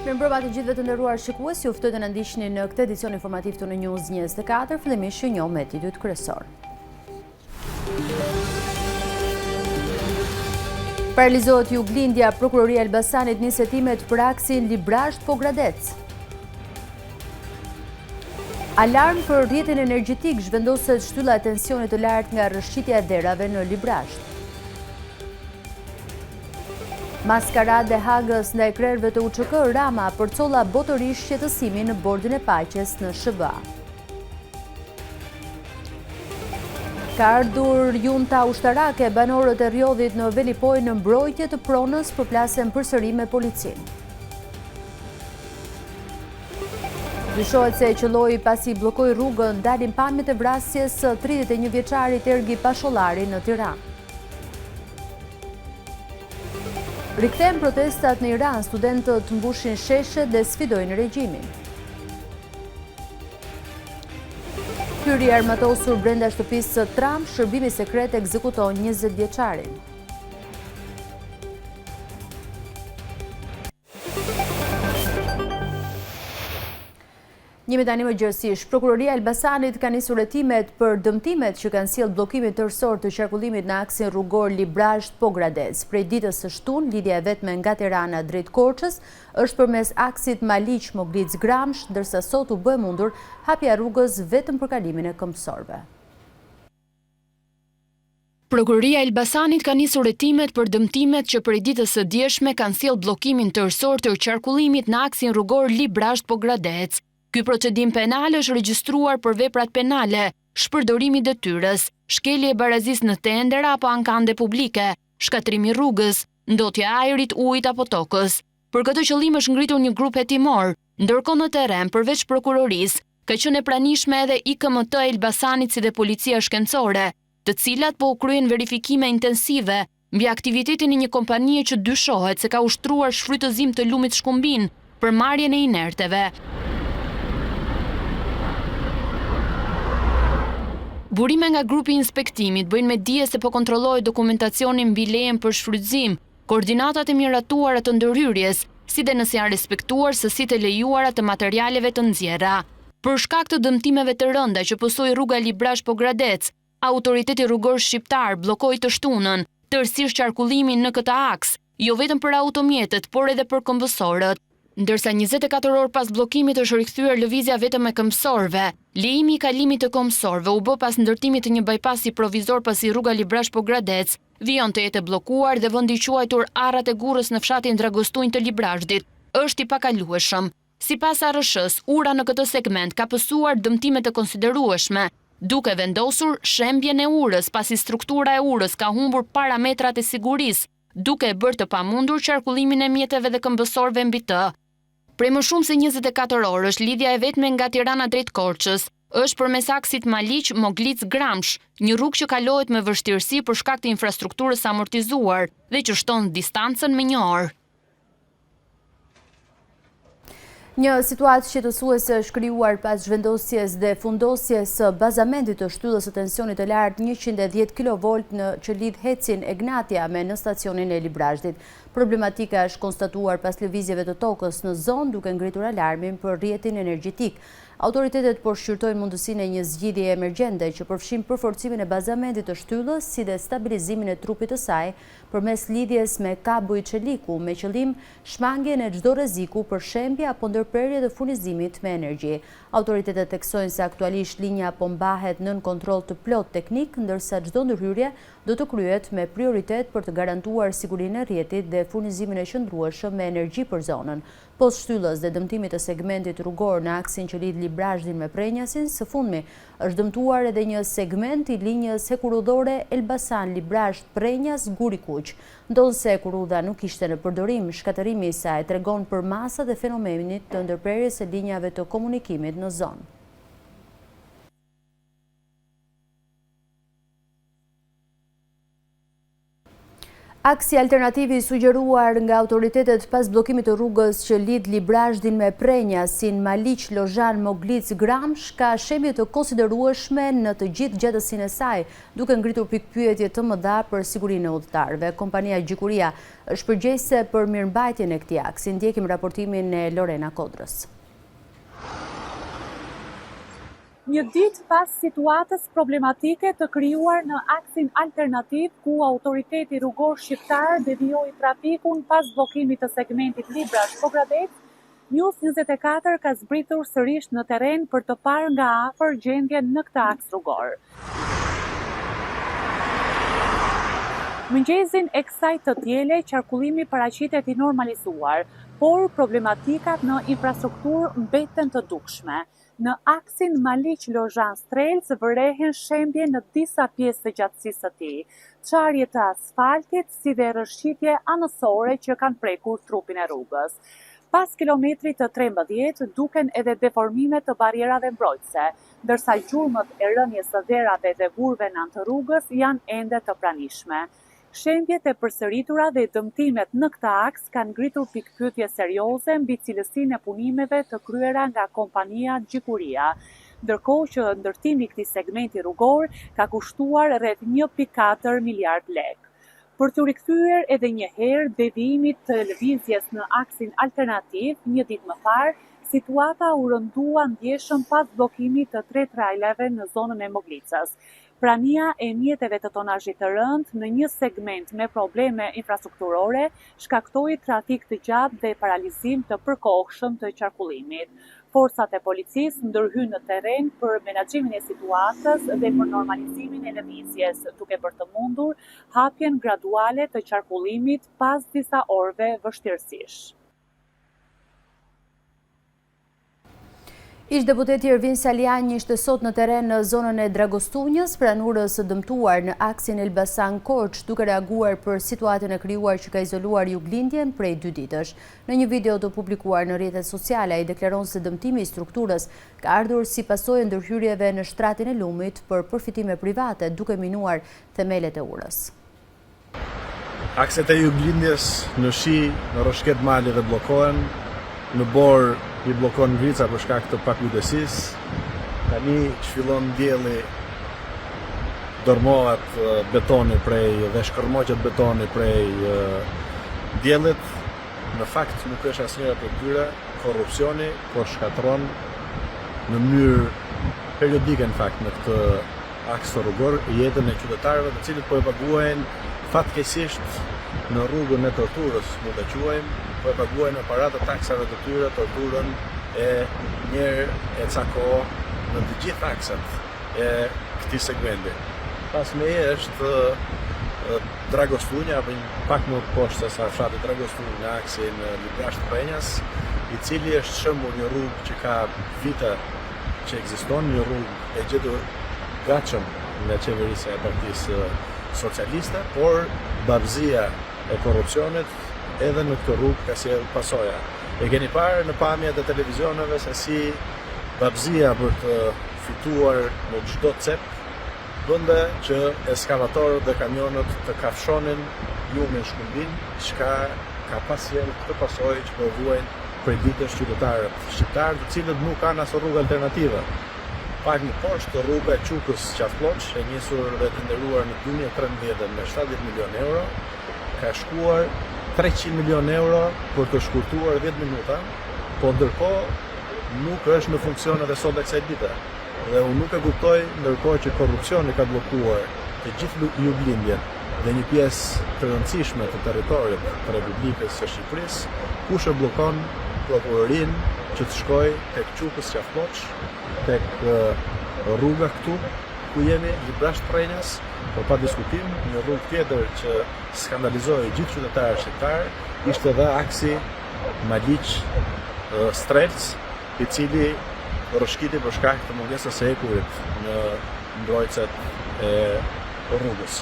Mirëmbrëma të gjithëve të nderuar shikues, ju ftoj të na ndiqni në këtë edicion informativ të në News 24, fillimisht që njohim me titujt kryesor. Paralizohet Juglindja, Prokuroria e Elbasanit nis hetimet për aksin Librazht Pogradec. Alarm për rrjetin energjetik, zhvendoset shtylla e tensionit të lartë nga rrëshqitja e derave në Librazht. Maskarad e Hagës ndaj krerëve të UÇK, Rama përcolla botërisht shqetësimin në bordin e paqes në SBA. Ka ardhur junta ushtarake, banorët e Rjodhit në Velipoj në mbrojtje të pronës përplasen përsëri me policinë. Dyshohet se qelloi pasi bllokoi rrugën, dalin pamjet e vrasjes së 31 vjeçarit Ergi Pashollari në Tiranë. Rikthehen protestat në Iran, studentët mbushin sheshet dhe sfidojnë regjimin. Hyri armatosur brenda shtëpisë së Trump, shërbimi sekret ekzekuton 20 vjeçarin. Njemi tani më gjërësish, Prokuroria e Elbasanit ka nisur hetimet për dëmtimet që kanë sjellë bllokimin tërësor të qarkullimit në aksin rrugor Librazht Pogradec. Prej ditës së shtunë, lidhja e vetme nga Tirana drejt Korçës është përmes aksit Maliq Moglic Gramsh, ndërsa sot u bë mundur hapja e rrugës vetëm për kalimin e këmbësorëve. Prokuroria e Elbasanit ka nisur hetimet për dëmtimet që prej ditës së djeshme kanë sjellë bllokimin tërësor të qarkullimit në aksin rrugor Librazht Pogradec. Ky procedim penal është regjistruar për veprat penale, shpërdorimi detyrës, shkelje e barazisë në tender apo ankande publike, shkatrimi rrugës, ndotja e ajrit, ujit apo tokës. Për këtë qëllim është ngritur një grup hetimor, ndërkohë në terren përveç prokurorisë, ka qenë e pranishme edhe IKMT e Elbasanit si dhe policia shkencore, të cilat po u kryen verifikime intensive mbi aktivitetin e një kompanie që dyshohet se ka ushtruar shfrytëzim të lumit shkumbin për marrjen e inerteve. Burime nga grupi i inspektimit bëjnë me dije se po kontrollohet dokumentacionin mbi lejen për shfrytëzim, koordinatat e miratuara të ndërhyrjes, si dhe nëse janë respektuar sësitë e lejuara të materialeve të nxjerra. Për shkak të dëmtimeve të rënda që pësoi rruga Librazht Pogradec, autoriteti rrugor shqiptar bllokoi të shtunën tërësisht qarkullimin në këtë aks, jo vetëm për automjetet, por edhe për këmbësorët. Ndërsa 24 orë pas bllokimit është rikthyer lëvizja vetëm me këmbësorëve. Lejimi i kalimit të këmbësorëve u bë pas ndërtimit të një bypassi provizor pasi rruga Librazht Pogradec vijon të jetë bllokuar dhe vendi i quajtur Arrat e Gurrës në fshatin Dragostunj të Librazhdit është i pakalueshëm. Sipas ARSH-s, ura në këtë segment ka pësuar dëmtime të konsiderueshme, duke vendosur shembjen e urës pasi struktura e urës ka humbur parametrat e sigurisë, duke e bërë të pamundur qarkullimin e mjeteve dhe këmbësorëve mbi të. Prej më shumë se 24 orësh, lidhja e vetme nga Tirana drejt Korçës është përmes aksit Maliq Moglic Gramsh, një rrugë që kalohet me vështirësi për shkak të infrastrukturës amortizuar dhe që shton distancën me 1 orë. Një situatë shqetësuese është krijuar pas zhvendosjes dhe fundosjes së bazamentit të shtyllës së tensionit të lartë 110 kV që lidh Hecin Egnatia në stacionin e Librazhdit. Problematika është konstatuar pas lëvizjeve të tokës në zonë, duke ngritur alarmin për rrjetin energjetik. Autoritetet po shqyrtojnë mundësinë e një zgjidhje emergjente që përfshin përforcimin e bazamentit të shtyllës si dhe stabilizimin e trupit të saj përmes lidhjes me kabuj çeliku me qëllim shmangjen e çdo rreziku për shembje apo ndërprerje të furnizimit me energji. Autoritetet theksojnë se aktualisht linja po mbahet nën kontroll të plot teknik, ndërsa çdo ndërhyrje do të kryhet me prioritet për të garantuar sigurinë e rrjetit dhe furnizimin e qëndrueshëm me energji për zonën. Post shtyllës dhe dëmtimit të segmentit rrugor në aksin që lidh Librazhdin me Prenjasin, së fundmi është dëmtuar edhe një segment i linjës hekurudhore Elbasan-Librazht-Prenjas Guri-Kuq. Ndonse hekurudha nuk ishte në përdorim, shkatërimi i saj tregon për masat e fenomenit të ndërprerjes së linjave të komunikimit në zonë. Aksi alternativi sugjeruar nga autoritetet pas bllokimit të rrugës që lidh Librazhdin me Prenjasin, Maliq, Lozhan, Moglic, Gramsh, ka shembje të konsiderueshme në të gjithë gjatësinë e saj, duke ngritur pikpyetje të mëdha për sigurinë e udhëtarëve. Kompania Gjikuria është përgjegjëse për mirëmbajtjen e këtij aksi. Ndjekim raportimin e Lorena Kodrës. Një ditë pas situatës problematike të krijuar në aksin alternativ ku autoriteti rrugor shqiptar devijoi trafikun pas bllokimit të segmentit Librazh-Pogradec, News 24 ka zbritur sërish në terren për të parë nga afër gjendjen në këtë aks rrugor. Mëngjesin e kësaj të diele, qarkullimi paraqitet i normalizuar, por problematikat në infrastrukturë mbeten të dukshme. Në aksin Maliq-Lozhan-Strelc vërehen shembje në disa pjesë të gjatësisë së tij, çarje të asfaltit si dhe rrëshqitje anësore që kanë prekur trupin e rrugës. Pas kilometrit të 13 duken edhe deformimet të barierave mbrojtëse, ndërsa gjurmët e rënies së derave dhe burreve në anë të rrugës janë ende të pranishme. Shembjet e përsëritura dhe dëmtimet në këtë aks kanë ngritur pikpyetje serioze mbi cilësinë e punimeve të kryera nga kompania Gjikuria, ndërkohë që ndërtimi i këtij segmenti rrugor ka kushtuar rreth 1.4 miliard lek. Për të rikthyer edhe një herë devijimit të lëvizjes në aksin alternativ, një ditë më parë, situata u rëndua ndjeshëm pas bllokimit të 3 trajleve në zonën e Moglicës. Prania e mjeteve të tonazhit të rënd në një segment me probleme infrastrukturore shkaktoi trafik të gjatë dhe paralizim të përkohshëm të qarkullimit. Forcat e policisë ndërhyjnë në terren për menaxhimin e situatës dhe për normalizimin e lëvizjes, duke bërë të mundur hapjen graduale të qarkullimit pas disa orëve vështirësish. Ish-deputeti Ervin Salian ishte sot në terren në zonën e Dragostunjës, pranurës së dëmtuar në aksin Elbasan-Korç, duke reaguar për situatën e krijuar që ka izoluar Juglindjen prej 2 ditësh. Në një video të publikuar në rrjetet sociale, ai deklaron se dëmtimi i strukturës ka ardhur si pasojë ndërhyrjeve në shtratin e Lumit për përfitime private, duke minuar themelet e urës. Akset e Juglindjes në shi, në Roshket Mali dhe bllokohen, në Bor i bllokon Ngrica për shkak të pakujdesisë. Tani çfillon dielli, dormohet betoni dhe shkërmoqet betoni prej diellit. Në fakt nuk është asnjëra prej tyre korrupsioni, por shkatron në mënyrë periodike në fakt në këtë aks rrugor jetën e qytetarëve, të cilët po e paguajnë fatkeqësisht në rrugën e torturës, mund ta quajmë, po e paguajnë në paratë taksave të tyre torturën e njërë e ca kohë në të gjithë aksat e këtij segmenti. Pas meje është Dragostunja, apo pak më poshtë se sa fshati Dragostunja në aksin Librazh-Prenjas, i cili është shembull një rrugë që ka vite që ekziston, një rrugë e gjetur gatshëm nga qeverisja e Partisë Socialiste, por babëzia e korrupsionit edhe në këtë rrugë ka sjell pasoja. E keni parë në pamjet e televizioneve se si babëzia për të fituar në çdo cep bënde që eskavatorët dhe kamionët të kafshonin lumin shkëmbin, çka ka pasjell këtë pasojë që po vuajnë prej ditësh qytetarët shqiptarë, të cilët nuk kanë as rrugë alternative. Pak më poshtë rruga e Qukës Qaflloç, e njësur dhe të nderuar në 2013 me 70 milion euro, ka shkuar 300 milion euro për të shkurtuar 10 minuta, po ndërkohë nuk është në funksion edhe sot e kësaj dite. Dhe unë nuk e kuptoj, ndërkohë që korrupsioni ka bllokuar të gjithë Juglindjen dhe një pjesë të rëndësishme të territorit të Republikës së Shqipërisë, kush e bllokon prokurorinë që të shkojë tek Qukës Qaflloç, tek rruga këtu ku jemi, Librazh-Prenjas, por pa diskutim, një rrugë tjetër që skandalizoi gjithë qytetarët shqiptar ishte edhe aksi Maliq-Strelc, i cili rrëshqiti për shkak të mungesës së ekurit në mbrojtëset e rrugës.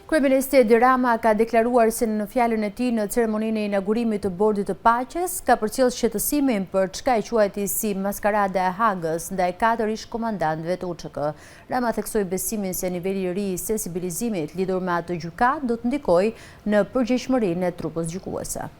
Kryeministri Edi Rama ka deklaruar se në fjalën e tij në ceremoninë e inaugurimit të Bordit të Paqes ka përcjellë shqetësimin për çka e quajti si maskarada e Hagës ndaj 4 ish komandantëve të UÇK. Rama theksoi besimin se niveli i ri i sensibilizimit lidhur me atë gjykatë do të ndikojë në përgjegjësinë e trupës gjykuese.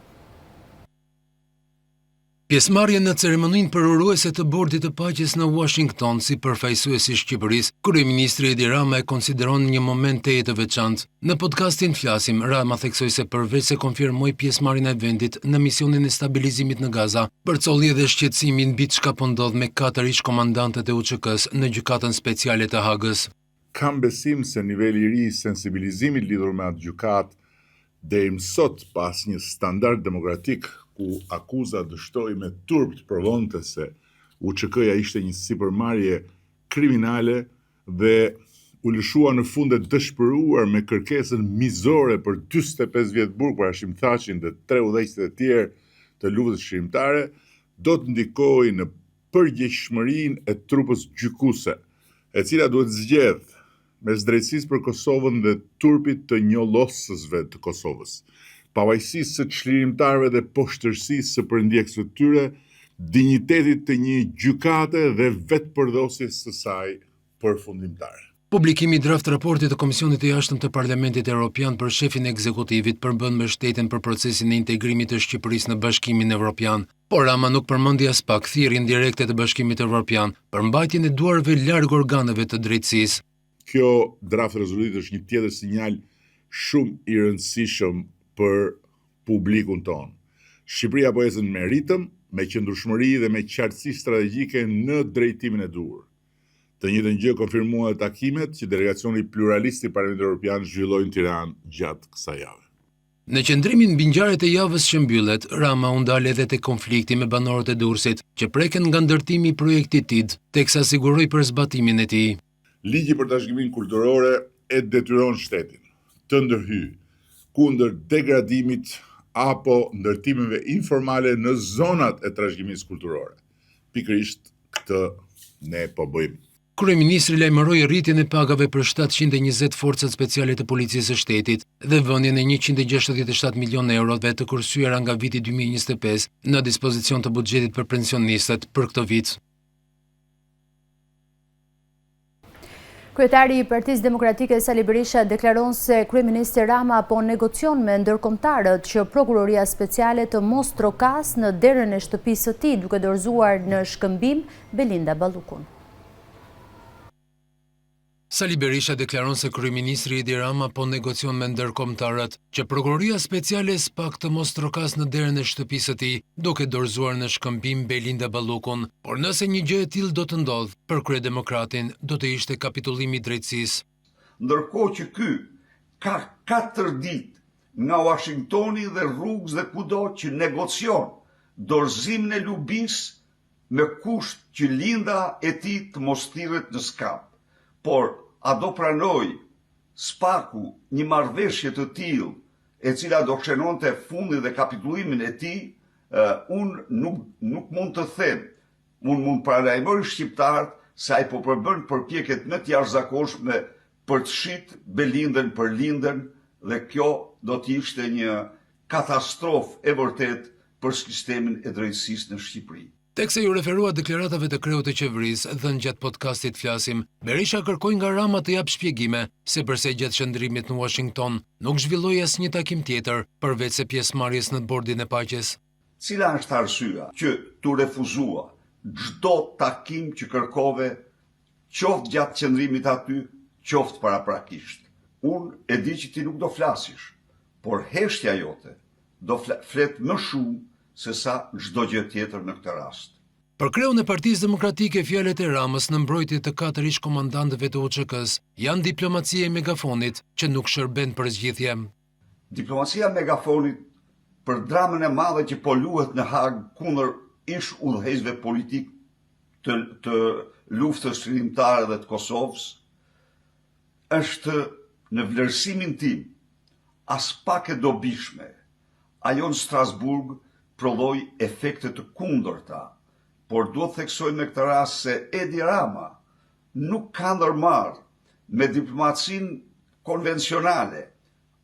Pjesëmarrje në ceremoninë përuruese të Bordit të Paqes në Washington si përfaqësuesi i Shqipërisë, kryeministri Edi Rama e konsideron një moment të veçantë. Në podcastin Flasim, Rama theksoi se përveç se konfirmoi pjesëmarrjen e vendit në misionin e stabilizimit në Gaza, përcolli edhe shqetësimin mbi çka po ndodh me 4 ish komandantët e UÇK-s në gjykatën speciale të Hagës. Kam besim se niveli i ri i sensibilizimit lidhur me atë gjykatë deri më sot pas një standard demokratik ku akuza dështoi me turp të provonte se UÇK-ja ishte një sipërmarrje kriminale dhe u lëshua në fund e dëshpëruar me kërkesën mizore për 45 vjet burg për Hashim Thaqin dhe 3 udhëheqësit e tjerë të luftës shqiptare, do të ndikojë në përgjegjësinë e trupës gjykuese, e cila duhet zgjedh mes drejtësisë për Kosovën dhe turpit të njollosësve të Kosovës, pavarësisë së çlirimtarëve dhe poshtërsisë së përndjekësve të tyre, dinjitetit të një gjykate dhe vetëpërdosjes së saj përfundimtare. Publikimi i draft raportit të Komisionit të Jashtëm të Parlamentit Evropian për shefin e ekzekutivit përbën mbështetjen për procesin e integrimit të Shqipërisë në Bashkimin Evropian, por Rama nuk përmendi as pak thirrjen direkte të Bashkimit Evropian për mbajtjen e duarve larg organeve të drejtësisë. Kjo draft rezolutit është një tjetër sinjal shumë i rëndësishëm për publikun tonë. Shqipëria po ecën me ritëm, me qëndrueshmëri dhe me qartësi strategjike në drejtimin e duhur. Të njëjtën gjë konfirmuan takimet që delegacioni pluralist i Parlamentit Evropian zhvilloi në Tiranë gjatë kësaj jave. Në qendrimin mbi ngjarjet e javës që mbyllet, Rama u ndal edhe te konflikti me banorët e Durrësit, që preken nga ndërtimi i projektit TID, teksa siguroi për zbatimin e tij. Ligji për trashëgiminë kulturore e detyron shtetin të ndërhyjë kundër degradimit apo ndërtimeve informale në zonat e trashëgimisë kulturore. Pikërisht këtë ne po bëjmë. Kryeministri lajmëroi rritjen e pagave për 720 forcat speciale të policisë së shtetit dhe vënien e 167 milionë eurove të kursyeara nga viti 2025 në dispozicion të buxhetit për pensionistët për këtë vit. Kryetari i Partisë Demokratike Sali Berisha deklaron se kryeministri Rama po negocion me ndërkombëtarët që prokuroria speciale të mos trokas në derën e shtëpisë së tij duke dorëzuar në shkëmbim Belinda Ballukun. Sali Berisha deklaron se kryeministri Edi Rama po negocion me ndërkombëtarët që prokuroria speciale SPAK të mos trokas në derën e shtëpisë së tij, duke dorëzuar në shkëmbim Belinda Ballukun, por nëse një gjë e tillë do të ndodh, për kryedemokratin do të ishte kapitullimi i drejtësisë. Ndërkohë që ky ka 4 ditë nga Washingtoni dhe rrugës dhe kudo që negocion dorëzimin e Lubis me kusht që linda e tij të mos thirret në skap. Por a do pranoj SPAK-u një marrëveshje të tillë e cila do shënonte fundin dhe kapitullimin e tij, unë nuk mund të them. Unë mund paralajmëroj shqiptarët se ai po përbën përpjekjet më të jashtëzakonshme për të shit Belindën për lindën dhe kjo do të ishte një katastrofë e vërtet për sistemin e drejtësisë në Shqipëri. Teksa ju referua deklaratave të kreut të qeverisë dhënë gjatë podcastit Flasim, Berisha kërkoi nga Rama të jap shpjegime se përse gjatë qëndrimit në Washington nuk zhvilloi asnjë takim tjetër përveç se pjesëmarrjes në Bordin e Paqes. Cila është arsyeja që tu refuzua çdo takim që kërkove, qoftë gjatë qëndrimit aty, qoftë paraprakisht? Unë e di që ti nuk do flasish, por heshtja jote do flet më shumë se sa çdo gjë tjetër në këtë rast. Për kreun e Partisë Demokratike, fjalët e Ramës në mbrojtje të 4 ish komandantëve të UÇK-s janë diplomacia e megafonit që nuk shërben për zgjidhje. Diplomacia e megafonit për dramën e madhe që po luhet në Hag kundër ish udhëheqësve politik të luftës shërimtare dhe të Kosovës është në vlerësimin tim as pak e dobishme. Ajo në Strasburg prodhoi efekte të kundërta, por duhet theksoj në këtë rast se Edi Rama nuk ka ndërmarrë me diplomacinë konvencionale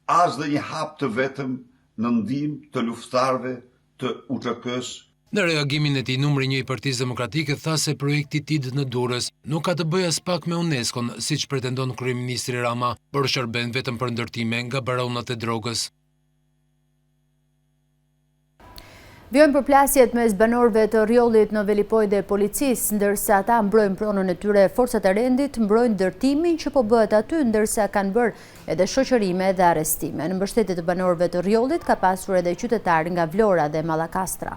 as dhe një hap të vetëm në ndihmë të luftarëve të UÇK-s. Në reagimin e tij, numri 1 i Partisë Demokratike tha se projekti TID në Durrës nuk ka të bëjë as pak me UNESCO-n, siç pretendon kryeministri Rama, por shërben vetëm për ndërtime nga baronat e drogës. Vjojnë përplasjet mes banorëve të rjollit në Velipoj dhe policisë, ndërsa ata mbrojnë pronën e tyre, forcat e rendit mbrojnë ndërtimin që po bëhet aty, ndërsa kanë bërë edhe shoqërime dhe arrestime. Në mbështetje të banorëve të rjollit ka pasur edhe qytetar nga Vlora dhe Mallakastra.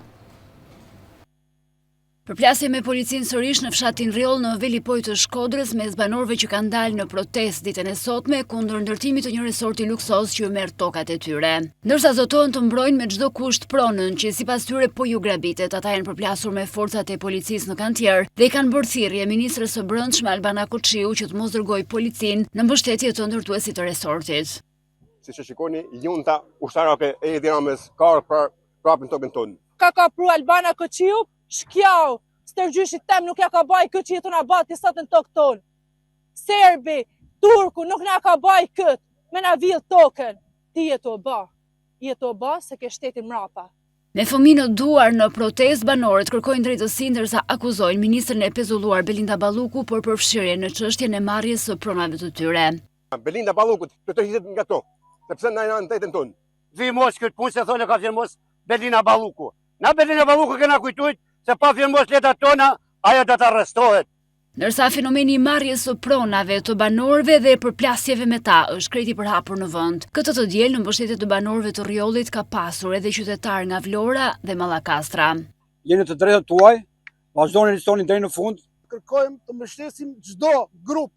Përplasje me policinë sërish në fshatin Rjoll në Velipoj të Shkodrës mes banorëve që kanë dalë në protestë ditën e sotme kundër ndërtimit të një resorti luksoz që ju merr tokat e tyre. Ndërsa zotohen të mbrojnë me çdo kusht pronën që sipas tyre po ju grabitet, ata janë përplasur me forcat e policisë në kantier dhe i kanë bërë thirrje ministres së Brendshme Albana Koçiu që të mos dërgojë policinë në mbështetje të ndërtuesit të resortit. Siç e shikoni, junta ushtarake e Edi Ramës ka për prapën tokën tonë. Ka kapru Albana Koçiu, shkjau, stërgjyshit tem nuk ja ka baj këtë që jetu nga bati sot në tokë tonë. Serbi, Turku nuk nga ka baj këtë, me na vill tokën. Ti jetu o ba se ke shtetin mrapa. Me fëmijë në duar në protestë, banorët kërkojnë drejtësi ndërsa akuzojnë ministrin e pezulluar Belinda Balluku për përfshirje në çështjen e marrjes së pronave të tyre. Belinda Balluku të hiqet nga to, sepse na janë tetën tonë. Vimos këtë punë se thonë ka firmos Belinda Balluku. Na Belinda Balluku kena kujtujt se pa firmos letat tona, ajo do të arrestohet. Ndërsa fenomeni i marrjes së pronave të banorëve dhe përplasjeve me ta është krejt i përhapur në vend. Këtë të diel në mbështetje të banorëve të Rjollit ka pasur edhe qytetar nga Vlora dhe Mallakastra. Jeni të drejtat tuaj, vazhdoni listoni deri në fund. Kërkojmë të mbështesim çdo grup,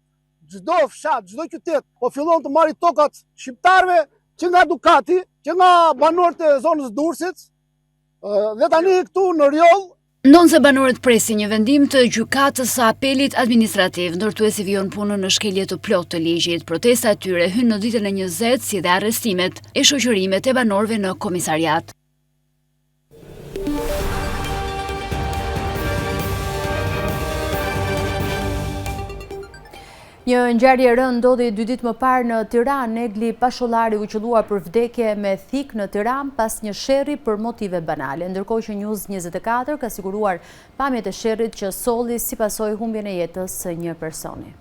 çdo fshat, çdo qytet, po fillon të marrë tokat shqiptarëve që nga Dukati, që nga banorët e zonës Durrësit, dhe tani këtu në Rjoll. Ndonse banorët presin një vendim të gjykatës së apelit administrativ, ndërtuesi vijon punën në shkelje të plotë të ligjit. Protesta e tyre hyn në ditën e 20 si dhe arrestimet e shoqërimet e banorëve në komisariat. Një ngjarje e rëndë ndodhi 2 ditë më parë në Tiranë. Egli Pashollari u qelluar për vdekje me thik në Tiranë pas një sherrri për motive banale, ndërkohë që News 24 ka siguruar pamjet e sherrit që solli si pasojë humbjen e jetës së një personi.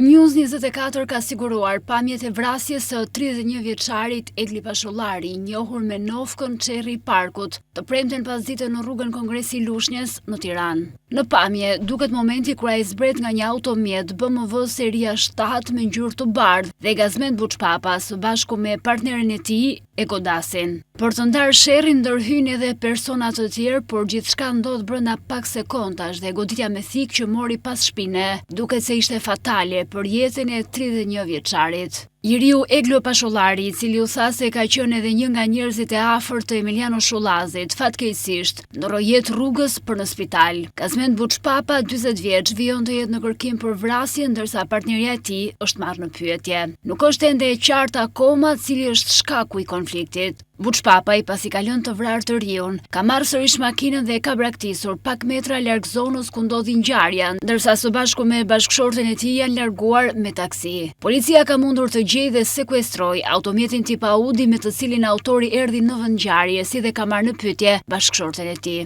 News 24 ka siguruar pamjet e vrasjes së 31 vjeçarit Egli Pashollari, njohur me Nofkën Çerri i Parkut, të premten pasdite në rrugën Kongresi i Lushnjës në Tiranë. Në pamje duket momenti kur ai zbret nga një automjet BMW seria 7 me ngjyrë të bardhë dhe gazmet buçpapa së bashku me partneren e tij e godasin. Për të ndarë sherrin ndërhyn edhe persona të tjerë, por gjithçka ndodh brenda pak sekondash dhe goditja me thik që mori pas shpine duket se ishte fatale për jetën e 31 vjeçarit. Iriu Egli Pashollari, i cili u tha se ka qenë edhe një nga njerëzit e afërt të Emiliano Shullazit, fatkeqësisht ndroi jetë rrugës për në spital. Kazment Buçpapa, 40 vjeç, vijon të jetë në kërkim për vrasje, ndërsa partnerja e tij është marrë në pyetje. Nuk është ende e qartë akoma cili është shkaku i konfliktit. Buçpapa, i pasi ka lënë të vrarë të riun, ka marrë sërish makinën dhe ka braktisur pak metra larg zonës ku ndodhi ngjarja, ndërsa së bashku me bashkëshorten e tij janë larguar me taksi. Policia ka mundur të gjejë dhe sekuestroi automjetin tip Audi me të cilin autori erdhi në vend ngjarje, si dhe ka marrë në pyetje bashkëshorten e tij.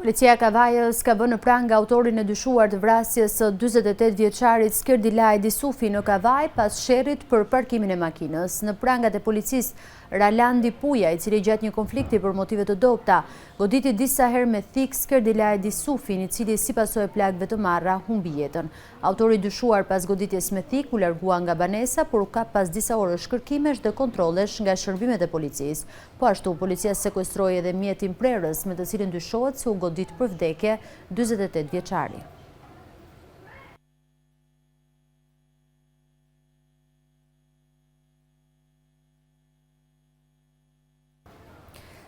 Policia Kavajës ka vënë në prangë autorin e dyshuar të vrasjes së 48 vjeçarit Skërdilaj Disufi në Kavaj pas sherrit për parkimin e makinës. Në prangat e policisë, Ralandi Puja, i cili gjatë një konflikti për motive të dobta, goditi disa herë me thik Skërdilaj Disufin, i cili si pasojë plagëve të marra humbi jetën. Autori dyshuar pas goditjes me thik u largua nga banesa, por u kap pas disa orësh kërkimesh dhe kontrollesh nga shërbimet e policisë. Po ashtu, policia sekuestroi edhe mjetin prerës me të cilin dyshohet se u godit për vdekje 48 vjeçari.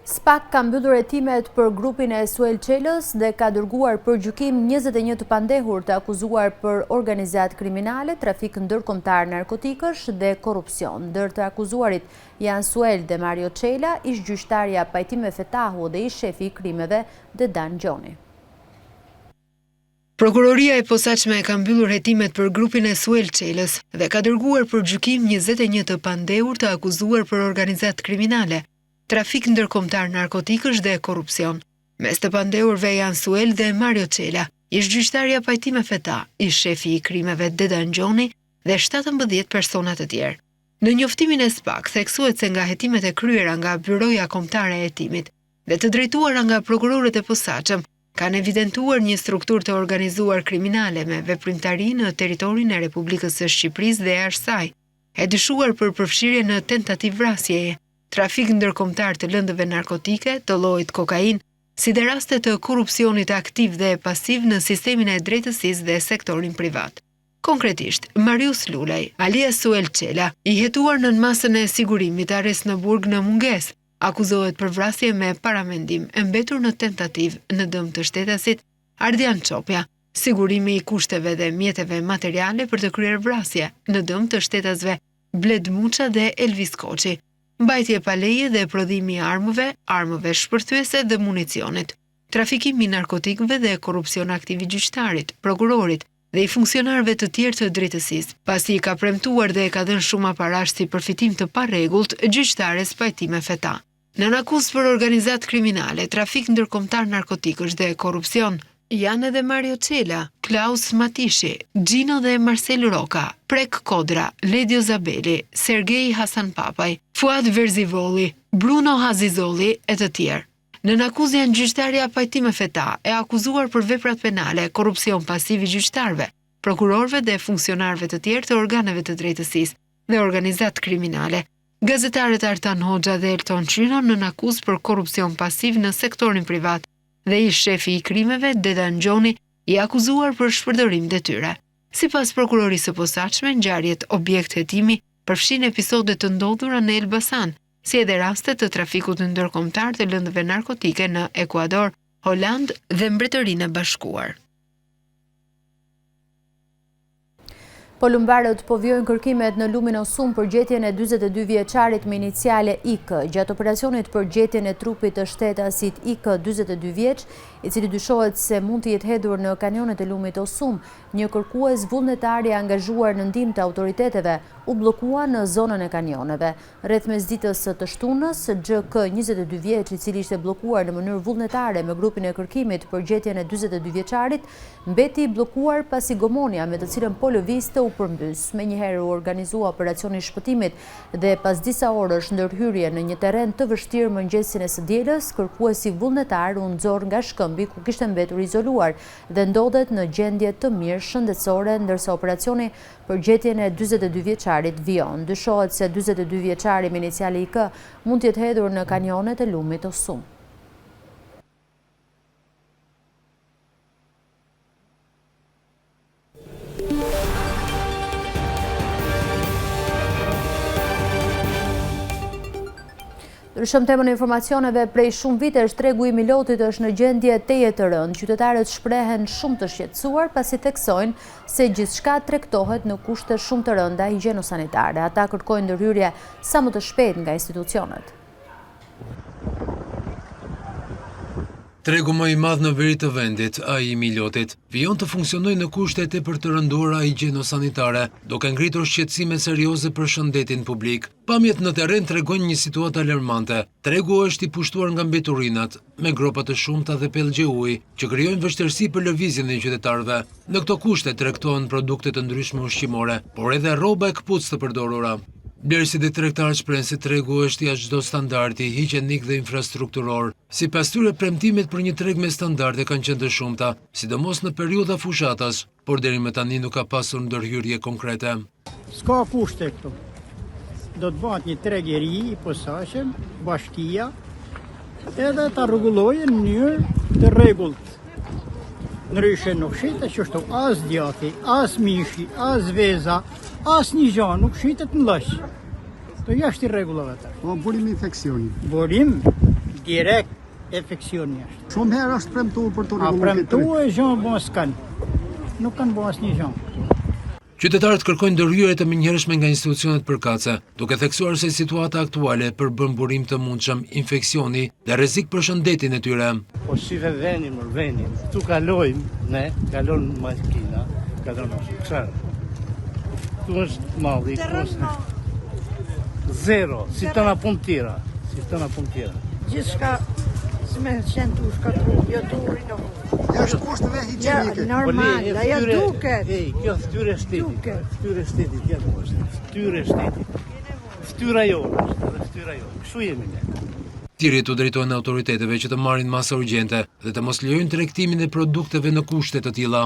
SPAK ka mbyllur hetimet për grupin e Suel Çelës dhe ka dërguar për gjykim 21 të pandehur të akuzuar për organizat kriminale, trafik ndërkombëtar narkotikësh dhe korrupsion. Ndër të akuzuarit janë Suel dhe Mario Çela, ish gjyqtarja Pajtime Fetahu dhe ish shefi i krimeve Dedan Gjoni. Prokuroria e posaçme ka mbyllur hetimet për grupin e Suel Çelës dhe ka dërguar për gjykim 21 të pandehur të akuzuar për organizat kriminale, trafik ndërkombëtar narkotikësh dhe korrupsion. Mes të pandehurve janë Suel dhe Mario Çela, ish gjyqtarja pajtime feta, ish shefi i krimeve Dedan Gjoni dhe 17 persona të tjerë. Në njoftimin e SPAK theksuet se nga hetimet e kryera nga Byroja Kombëtare e Hetimit dhe të drejtuara nga prokurorët e posaçëm kanë evidentuar një strukturë të organizuar kriminale me veprimtari në territorin e Republikës së Shqipërisë dhe jashtë saj, e dyshuar për përfshirje në tentativë vrasjeje, trafik ndërkombëtar të lëndëve narkotike, të llojit kokainë, si dhe raste të korrupsionit aktiv dhe pasiv në sistemin e drejtësisë dhe sektorin privat. Konkretisht, Marius Lulaj, alias Suel Çela, i hetuar në masën e sigurimit arrest në burg në mungesë, akuzohet për vrasje me paramendim e mbetur në tentativë në dëm të shtetasit Ardian Çopja, sigurimi i kushteve dhe mjeteve materiale për të kryer vrasje në dëm të shtetasve Bled Muça dhe Elvis Koçi, mbajtje pa leje dhe prodhimi i armëve shpërthyese dhe municionit, trafikimi i narkotikëve dhe korrupsion aktiv i gjyqtarit, prokurorit dhe i funksionarëve të tjerë të drejtësisë, pasi i ka premtuar dhe e ka dhënë shumë parash si përfitim të parregullt gjyqtares pajtime feta. Në akuzë për organizat kriminale, trafik ndërkombëtar narkotikësh dhe korrupsion, janë edhe Mario Çela, Klaus Matishi, Gjino dhe Marcel Roka, Prek Kodra, Ledio Zabeli, Sergej Hasan Papaj, Fuad Verzivoli, Bruno Hazizoli e të tjerë. Në akuzë janë gjyqtarja pajtime feta e akuzuar për veprat penale, korrupsion pasiv i gjyqtarëve, prokurorëve dhe funksionarëve të tjerë të organeve të drejtësisë dhe organizat kriminale. Gazetarët Artan Hoxha dhe Elton Qyno në akuzë për korrupsion pasiv në sektorin privat dhe ish shefi i krimeve Dedan Gjoni i akuzuar për shpërdorim detyre. Sipas prokurorisë së posaçme, ngjarjet objekt hetimi përfshin episode të ndodhura në Elbasan, si edhe raste të trafikut ndërkombëtar të lëndëve narkotike në Ekuador, Holand dhe Mbretërinë e Bashkuar. Polumbarët po vjojnë kërkimet në Luminosum për gjetjen e 42 vjeçarit me iniciale IK, gjatë operacionit për gjetjen e trupit të shtetasit IK 42 vjeç, i cili dyshohet se mund të jetë hedhur në kanionet e lumit Osum. Një kërkues vullnetar i angazhuar në ndihmë të autoriteteve u bllokua në zonën e kanioneve. Rreth mesditës të shtunës, XK 22 vjeç, i cili ishte bllokuar në mënyrë vullnetare me grupin e kërkimit për gjetjen e 42 vjeçarit, mbeti i bllokuar pasi gomonja me të cilën po lëvizte u përmbys. Menjëherë u organizua operacioni i shpëtimit dhe pas disa orësh ndërhyrje në një terren të vështirë mëngjesin e së dielës, kërkuesi vullnetar u nxorr nga shkëmbi ku kishte mbetur izoluar dhe ndodhet në gjendje të mirë shëndetësore, ndërsa operacioni për gjetjen e 42 vjeçarit vijon. Dyshohet se 42 vjeçari me iniciale IK mund të jetë hedhur në kanionet e lumit Osum. Ndryshëm temën e informacioneve, prej shumë vitesh tregu i Milotit është në gjendje teje të rëndë. Qytetarët shprehen shumë të shqetësuar pasi theksojnë se gjithçka tregtohet në kushte shumë të rënda higjieno-sanitare. Ata kërkojnë ndërhyrje sa më të shpejtë nga institucionet. Tregu më i madh në veri të vendit, ai i Milotit, vijon të funksionojë në kushte tepër të rënduara higjieno-sanitare, duke ngritur shqetësime serioze për shëndetin publik. Pamjet në terren tregojnë një situatë alarmante. Tregu është i pushtuar nga mbeturinat, me gropa të shumta dhe pellgje uji, që krijojnë vështirësi për lëvizjen e qytetarëve. Në këto kushte tregtohen produkte të ndryshme ushqimore, por edhe rroba e këpucë të përdorura. Blerësit e tregtarët shprehen se tregu është jashtë çdo standardi higjenik dhe infrastrukturor. Sipas tyre, premtimet për një treg me standarde kanë qenë të shumta, sidomos në periudha fushatas, por deri më tani nuk ka pasur ndërhyrje konkrete. S'ka kushte këtu. Do të bëhet një treg i ri i posaçëm, bashkia, edhe ta rregullojë në mënyrë të rregullt. Ndryshe nuk shitet kështu as djati, as mishi, as veza, as një gjë nuk shitet në lloj. Të jashtë i rregullave ata. Po burim infeksioni. Burim direkt infeksioni është. Shumë herë është premtuar për të rregulluar. Premtuar gjë mos kanë. Nuk kanë bërë asnjë gjë. Qytetarët kërkojnë ndërhyrje të menjëhershme nga institucionet përkatëse, duke theksuar se situata aktuale përbën burim të mundshëm infeksioni dhe rrezik për shëndetin e tyre. Po shive veni, këtu kalojmë, kalon makina, kalon çfarë? Këtu është malli, zero, si tëna punë tjera, Gjithçka s'me qenë tu shkatru, jo turi no. Ja është kushtëve higjienike. Normal, ajo duket. Kjo fytyre shtetit, fytyra jonë, kështu jemi ne. Thirrjet u drejtojnë autoriteteve që të marrin masa urgjente dhe të mos lejojnë tregtimin e produkteve në kushte të tilla.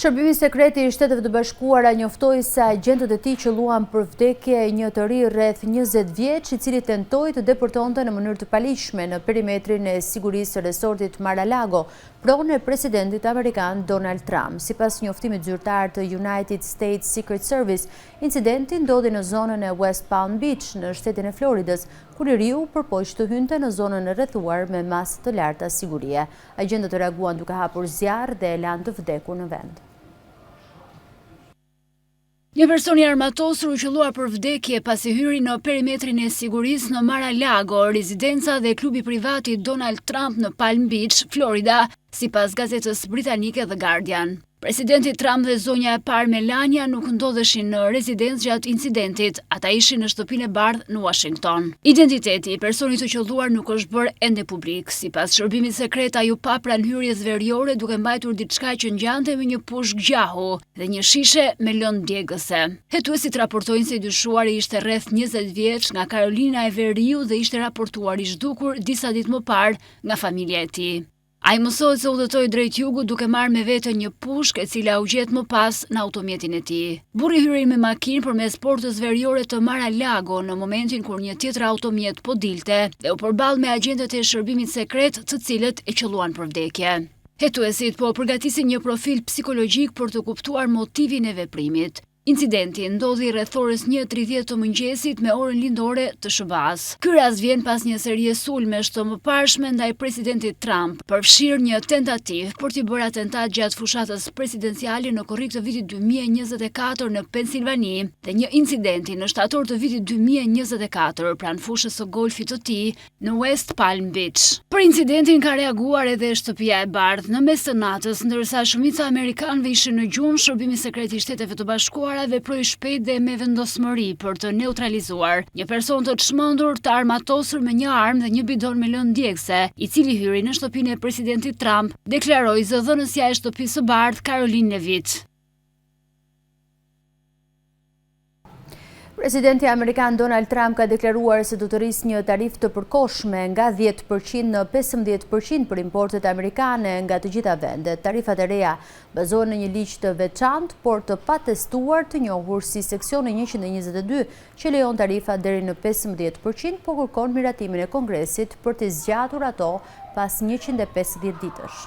Shërbimi sekreti i Shteteve të Bashkuara njoftoi se agentët e tij qelluan për vdekje një të ri rreth 20 vjeç, i cili tentoi të deportonte në mënyrë të paligjshme në perimetrin e sigurisë së resortit Mar-a-Lago, pronë e presidentit amerikan Donald Trump. Sipas njoftimit zyrtar të United States Secret Service, incidenti ndodhi në zonën e West Palm Beach në shtetin e Floridës, kur i riu përpoq të hynte në zonën e rrethuar me masë të larta sigurie. Agentët reaguan duke hapur zjarr dhe e lanë të vdekur në vend. Një person i armatosur u qelluar për vdekje pasi hyri në perimetrin e sigurisë në Mar-a-Lago, rezidenca dhe klubi privat i Donald Trump në Palm Beach, Florida, sipas gazetës britanike The Guardian. Presidenti Trump dhe zonja e parë Melania nuk ndodheshin në rezidencë gjatë incidentit, ata ishin në shtëpinë e bardhë në Washington. Identiteti i personit të qelluar nuk është bërë ende publik. Sipas shërbimit sekret, ai u pa pranë hyrjes veriore duke mbajtur diçka që ngjante me një pushk gjahu dhe një shishe me lëndë djegëse. Hetuesit raportojnë se i dyshuari ishte rreth 20 vjeç nga Carolina e Veriu dhe ishte raportuar i zhdukur disa ditë më parë nga familja e tij. Ai mësohet se udhëtoi drejt jugut duke marrë me vete një pushkë e cila u gjet më pas në automjetin e tij. Burri hyri me makinë përmes portës veriore të Mar-a-Lago në momentin kur një tjetër automjet po dilte dhe u përball me agjentët e shërbimit sekret, të cilët e qelluan për vdekje. Hetuesit po përgatisin një profil psikologjik për të kuptuar motivin e veprimit. Incidenti ndodhi rreth orës 1:30 të mëngjesit me orën lindore të Shëbaz. Ky rast vjen pas një serie sulmesh të mëparshme ndaj presidentit Trump, përfshirë një tentativë për t'i bërë atentat gjatë fushatës presidenciale në korrik të vitit 2024 në Pensilvani dhe një incidenti në shtator të vitit 2024 pranë fushës së golfit të tij në West Palm Beach. Për incidentin ka reaguar edhe shtëpia e bardhë. Në mes të natës, ndërsa shumica amerikanëve ishin në gjumë, shërbimi sekret i Shteteve të Bashkuara veproi shpejt dhe me vendosmëri për të neutralizuar një person të çmendur të armatosur me një armë dhe një bidon me lëndë djegëse, i cili hyri në shtëpinë e presidentit Trump, deklaroi zëdhënësja e shtëpisë së bardhë Caroline Levitt. Presidenti amerikan Donald Trump ka deklaruar se do të rrisë një tarifë të përkohshme nga 10% në 15% për importet amerikane nga të gjitha vendet. Tarifat e reja bazohen në një ligj të veçantë, por të patestuar, të njohur si seksioni 122, që lejon tarifat deri në 15%, por kërkon miratimin e Kongresit për të zgjatur ato pas 150 ditësh.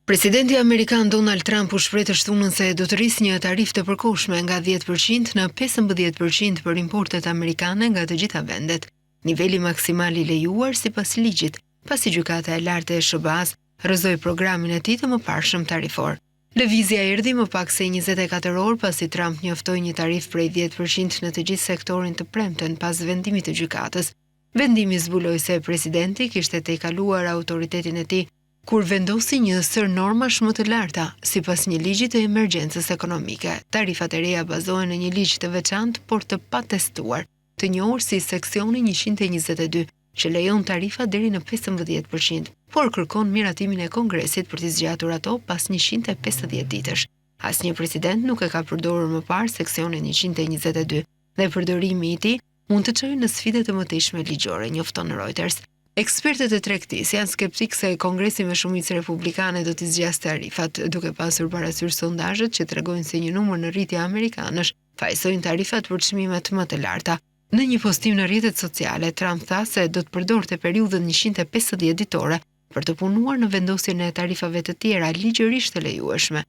Presidenti amerikan Donald Trump u shpreh të shtunën se do të rrisë një tarifë të përkohshme nga 10% në 15% për importet amerikane nga të gjitha vendet, niveli maksimal i lejuar sipas ligjit, pasi gjykata e lartë e Shëbaz rrëzoi programin e tij të mëparshëm tarifor. Lëvizja erdhi më pak se 24 orë pasi Trump njoftoi një tarifë prej 10% në të gjithë sektorin të premten pas vendimit të gjykatës. Vendimi zbuloi se presidenti kishte tejkaluar autoritetin e tij kur vendosi një sër normash më të larta, sipas një ligji të emergjencës ekonomike. Tarifat e reja bazohen në një ligj të veçantë, por të patestuar, të njohur si seksioni 122, që lejon tarifa deri në 15%, por kërkon miratimin e Kongresit për të zgjatur ato pas 150 ditësh. Asnjë president nuk e ka përdorur më parë seksionin 122 dhe përdorimi i tij mund të çojë në sfide të mëtejshme ligjore, njofton Reuters. Ekspertët e tregtisë janë skeptik se Kongresi me shumicë republikane do t'i zgjasë tarifat, duke pasur parasysh sondazhet që tregojnë se një numër në rritje amerikanësh fajsojnë tarifat për çmimet më të larta. Në një postim në rrjetet sociale, Trump tha se do të përdorte periudhën 150 ditore për të punuar në vendosjen e tarifave të tjera ligjërisht të lejueshme.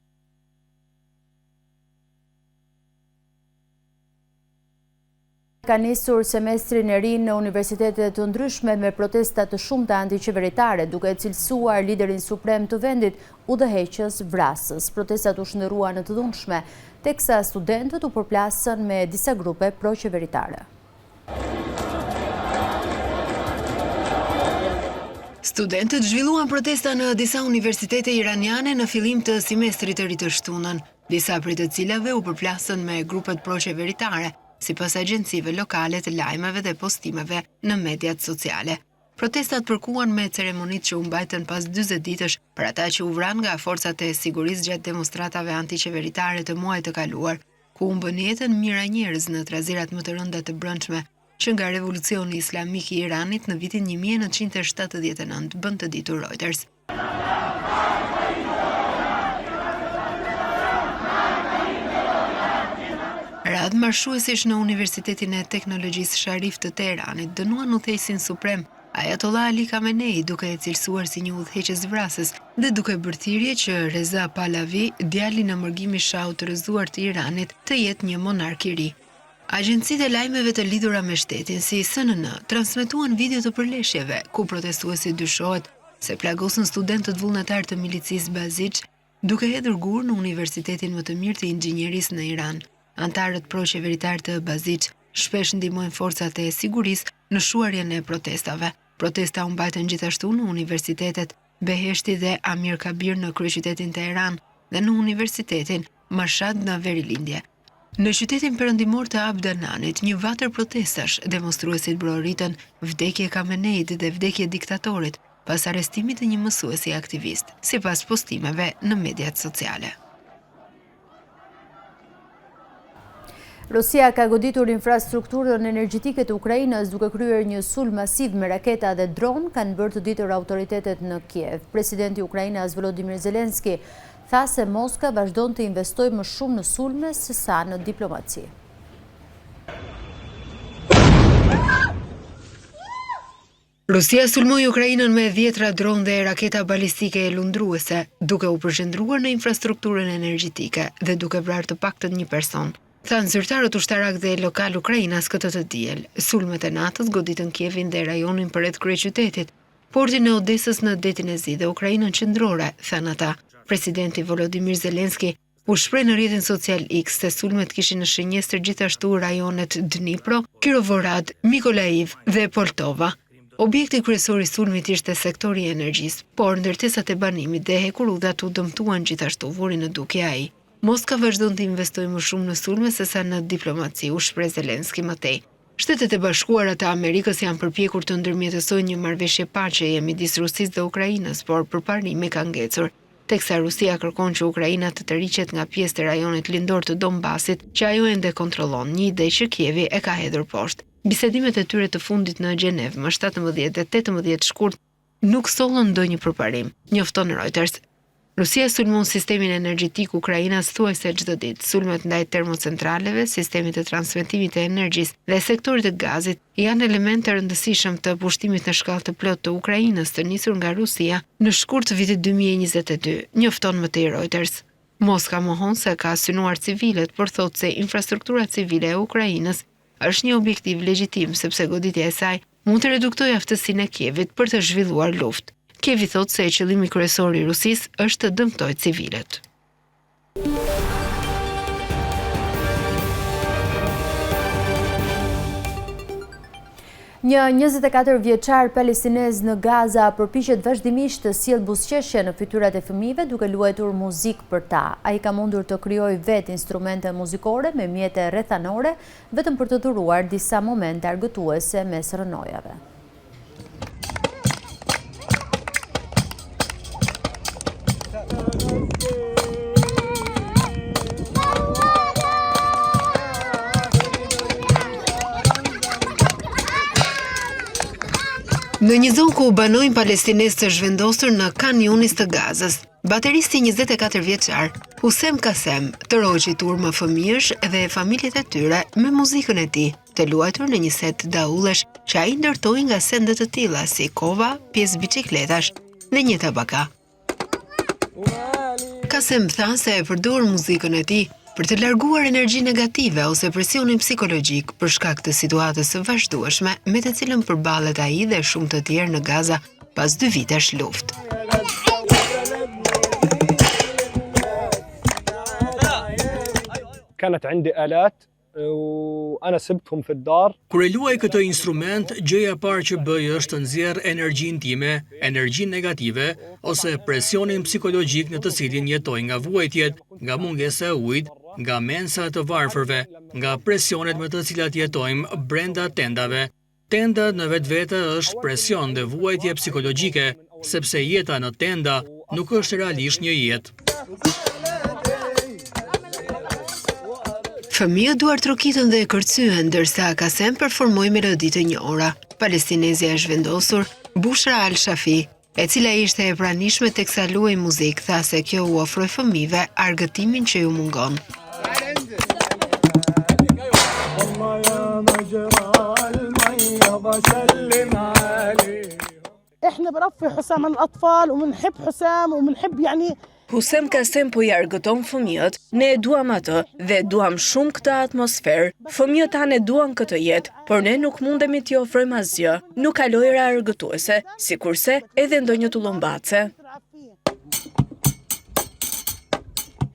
Ka nisur semestrin e ri në universitetet të ndryshme me protesta të shumta antiqeveritare, duke cilësuar liderin suprem të vendit udhëheqës vrasës. Protestat u shndërruan në të dhunshme, teksa studentët u përplasën me disa grupe pro-qeveritare. Studentët zhvilluan protesta në disa universitete iraniane në fillim të semestrit të ri të shtunën, disa prej të cilave u përplasën me grupet pro-qeveritare, sipas agjencive lokale të lajmeve dhe postimeve në mediat sociale. Protestat përkuan me ceremonitë që u mbajtën pas 40 ditësh për ata që u vran nga forcat e sigurisë gjatë demonstratave antiqeveritare të muajit të kaluar, ku u bën jetën mijëra njerëz në trazirat më të rënda të brendshme që nga revolucioni islamik i Iranit në vitin 1979, bën të ditur Reuters. Radhë marshuesish në Universitetin e Teknologjisë Sharif të Teheranit dënuan udhëheqësin suprem Ayatollah Ali Khamenei, duke e cilësuar si një udhëheqës vrasës dhe duke bërë thirrje që Reza Pahlavi, djali në mërgimi shau të rëzuar të Iranit, të jetë një monark i ri. Agjencitë e lajmeve të lidhura me shtetin si CNN transmetuan video të përleshjeve ku protestuesit dyshohet se plagosën studentët vullnetar të milicisë Bazij duke hedhur gur në universitetin më të mirë të inxhinierisë në Iran. Antarët pro-qeveritar të Bazij shpesh ndihmojnë forcat e sigurisë në shuarjen e protestave. Protesta u mbajtën gjithashtu në universitetet Beheshti dhe Amir Kabir në kryeqytetin Teheran dhe në universitetin Mashhad në Verilindje. Në qytetin perëndimor të Abdananit, një vatër protestash, demonstruesit broritën vdekje Khameneit dhe vdekje diktatorit pas arrestimit të një mësuesi aktivist, sipas postimeve në mediat sociale. Rusia ka goditur infrastrukturën energjitike të Ukrainës duke kryer një sulm masiv me raketa dhe dron, kanë bërë të ditur autoritetet në Kiev. Presidenti i Ukrainës Volodymyr Zelensky tha se Moska vazhdon të investojë më shumë në sulme se sa në diplomaci. Rusia sulmoi Ukrainën me 10 dronë dhe raketa balistike lundruese, duke u përqendruar në infrastrukturën energjitike dhe duke vrarë të paktën një person. Thanë zyrtarët ushtarak dhe lokal Ukrainas këtë të diel. Sulmet e natës goditën Kievin dhe rajonin përreth kryeqytetit, portin e Odesës në detin e Zi dhe Ukrainën qendrore, thanë ata. Presidenti Volodymyr Zelensky u shpreh në rrjetin social X se sulmet kishin në shënjestër gjithashtu rajonet Dnipro, Kirovorad, Mykolaiv dhe Poltova. Objekti kryesor i sulmit ishte sektori i energjisë, por ndërtesat e banimit dhe hekurudhat u dëmtuan gjithashtu, vuri në dukje ai. Moska vazhdon të investojë më shumë në sulme se sa në diplomaci, u shpreh Zelensky më tej. Shtetet e Bashkuara të Amerikës janë përpjekur të ndërmjetësojnë një marrëveshje paqeje midis Rusisë dhe Ukrainës, por përparimi ka ngecur, teksa Rusia kërkon që Ukraina të tërhiqet nga pjesë të rajonit lindor të Donbasit, që ajo ende kontrollon, një ide që Kievi e ka hedhur poshtë. Bisedimet e tyre të fundit në Gjenevë më 17 dhe 18 shkurt nuk sollën ndonjë përparim, njofton Reuters. Rusia sulmon sistemin energjetik Ukrainas thuajse çdo ditë. Sulmet ndaj termocentraleve, sistemit të transmetimit të energjisë dhe sektorit të gazit janë elemente të rëndësishëm të pushtimit në shkallë të plotë të Ukrainës të nisur nga Rusia në shkurt të vitit 2022, njofton më tej Reuters. Moska mohon se ka synuar civilet, por thotë se infrastruktura civile e Ukrainës është një objektiv legjitim sepse goditja e saj mund të reduktojë aftësinë e Kievit për të zhvilluar luftë. Kievi thotë se qëllimi kryesor i Rusisë është të dëmtojë civilet. Një 24 vjeçar palestinez në Gaza përpiqet vazhdimisht të sjellë buzëqeshje në fytyrat e fëmijëve duke luajtur muzikë për ta. Ai ka mundur të krijojë vetë instrumente muzikore me mjete rrethanore vetëm për të dhuruar disa momente argëtuese mes rënojave. Në një zonë ku banojnë palestinezë të zhvendosur në Khan Yunis të Gazës, bateristi 24 vjeçar, Husem Kasem, tërhoqi turma fëmijësh dhe familjet e tyre me muzikën e tij, të luajtur në një set daullesh që ai ndërtoi nga sende të tilla si kova, pjesë biçikletash dhe një tabaka. Kasem tha se e përdor muzikën e tij për të larguar energji negative ose presionin psikologjik për shkak të situatës së vazhdueshme me të cilën përballet ai dhe shumë të tjerë në Gaza pas 2 vitesh luftë. كانت عندي آلات وأنا سبتهم في الدار. Kur e luaj këtë instrument, gjëja e parë që bëj është të nxjerr energjinë time, energjinë negative ose presionin psikologjik në të cilin jetoj nga vuajtjet, nga mungesa e ujit, nga mensa të varfërve, nga presionet me të cilat jetojmë brenda tendave. Tenda në vetvete është presion dhe vuajtje psikologjike, sepse jeta në tenda nuk është realisht një jetë. Fëmijët duar trokitën dhe e kërcyen, ndërsa Kasem performoi melodi të njohura. Palestinezja është vendosur, Bushra Al-Shafi, e cila ishte e pranishme teksa luaj muzikë, tha se kjo u ofroi fëmijëve argëtimin që ju mungon. احنا برفي حسام الاطفال وبنحب حسام وبنحب يعني Husem Kasem po i argëton fëmijët, ne e duam atë dhe duam shumë këtë atmosferë. Fëmijët tanë duan këtë jetë, por ne nuk mundemi t'i ofrojmë asgjë. Nuk ka lojra argëtuese, sikurse edhe ndonjë tullumbace.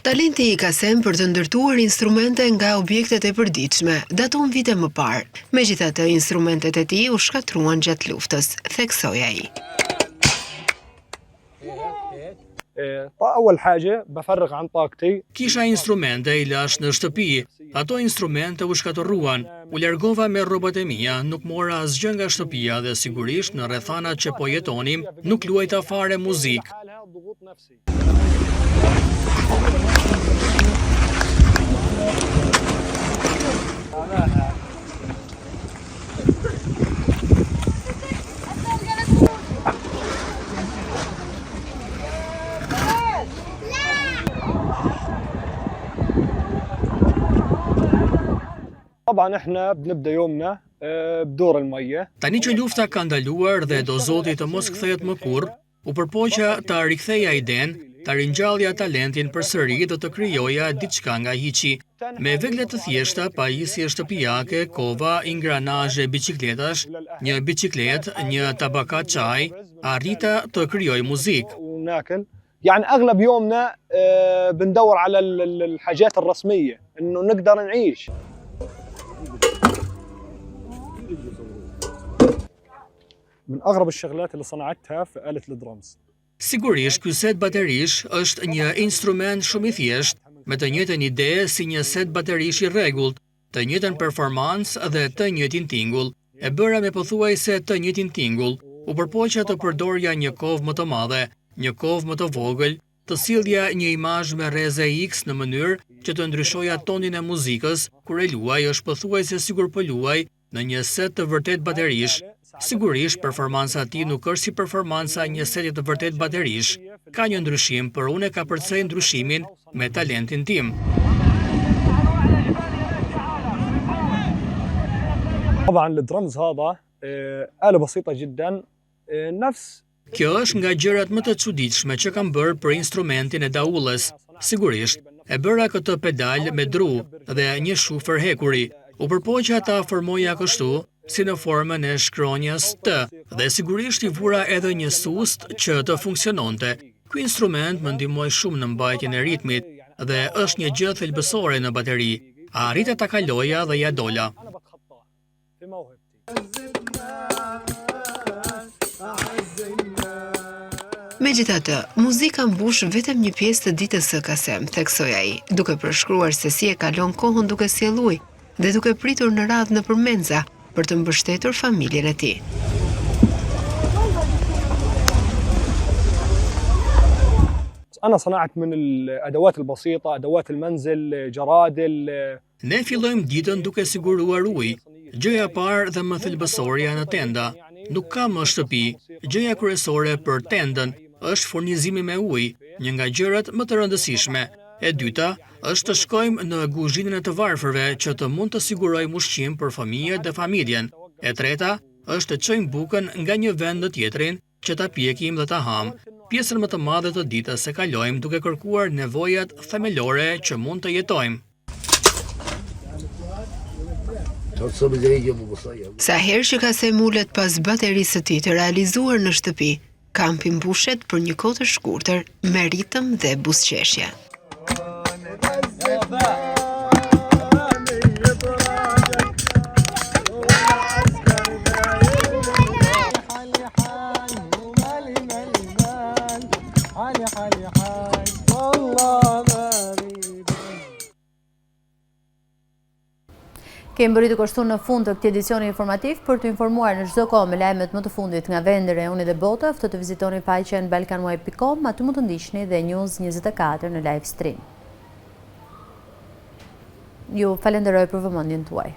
Talenti i Kasem për të ndërtuar instrumente nga objektet e përditshme daton vite më parë. Megjithatë, instrumentet e tij u shkatruan gjatë luftës, theksoi ai. أول حاجة بفرغ عن طاقتي. Kisha instrumente i lash në shtëpi. Ato instrumente u shkatërruan. U largova me rrobat e mia, nuk mora asgjë nga shtëpia dhe sigurisht në rrethanat që po jetonim, nuk luajta fare muzikë. طبعا احنا بنبدا يومنا بدور المية. Tani që lufta ka ndaluar dhe do Zoti të mos kthehet më kurrë, u përpoqja ta riktheja iden, ta ringjallja talentin përsëri dhe të krijoja diçka nga hiçi. Me vegle të thjeshta, pajisje shtëpiake, kova, ingranazhe, biçikletash, një biçikletë, një tabakat çaj, arrita të krijoj muzikë. وناكل يعني اغلب يومنا بندور على الحاجات الرسمية انه نقدر نعيش. من أغرب الشغلات اللي صنعتها في آلة الدرمز. Sigurisht, ky set baterish është një instrument shumë i thjesht, me të njëjtën ide si një set baterish i rregullt, të njëjtën performancë dhe të njëjtin tingull. E bëra me pothuajse të njëjtin tingull. U përpoqja të përdorja një kovë më të madhe, një kovë më të vogël, të sillja një imazh me rreze X në mënyrë që të ndryshoja tonin e muzikës, kur e luaj është pothuajse sigur po luaj në një set të vërtet baterish. Sigurisht, performanca e tij nuk është si performanca e një seti të vërtet baterish. Ka një ndryshim, por unë e kapërcej ndryshimin me talentin tim. طبعا الدرمز هذا آلة بسيطة جدا نفس. Kjo është nga gjërat më të çuditshme që kam bërë për instrumentin e daullës. Sigurisht, e bëra këtë pedal me dru dhe një shufer hekuri. U përpoqja ta formoja kështu, si në formën e shkronjës T, dhe sigurisht i vura edhe një sust që të funksiononte. Ky instrument më ndihmoi shumë në mbajtjen e ritmit dhe është një gjë thelbësore në bateri. Arrita ta kaloja dhe ja dola. Megjithatë, muzika mbush vetëm një pjesë të ditës së Kasem, theksoi ai, duke përshkruar se si e kalon kohën duke sjell ujë dhe duke pritur në radhë nëpër menza për të mbështetur familjen e tij. أنا صنعت من الأدوات البسيطة، أدوات المنزل، جرادل. Ne fillojmë ditën duke siguruar ujë. Gjëja e parë dhe më thelbësorja në tenda. Nuk ka më shtëpi. Gjëja kryesore për tendën është furnizimi me ujë, një nga gjërat më të rëndësishme. E dyta është të shkojmë në kuzhinën e të varfërve që të mund të sigurojmë ushqim për fëmijët dhe familjen. E treta është të çojmë bukën nga një vend në tjetrin që ta pjekim dhe ta ham. Pjesën më të madhe të ditës e kalojmë duke kërkuar nevojat themelore që mund të jetojmë. Sa herë që ka se mulet pas baterisë së tij të realizuar në shtëpi, kampi mbushet për një kohë të shkurtër me ritëm dhe buzëqeshje. Kemi bëritur kështu në fund të këtij edicioni informativ. Për të informuar në çdo kohë me lajmet më të fundit nga vendi, rejoni dhe bota, ftohet të vizitoni faqen balkanweb.com, aty mund të ndiqni dhe News 24 në live stream. Ju falenderoj për vëmendjen tuaj.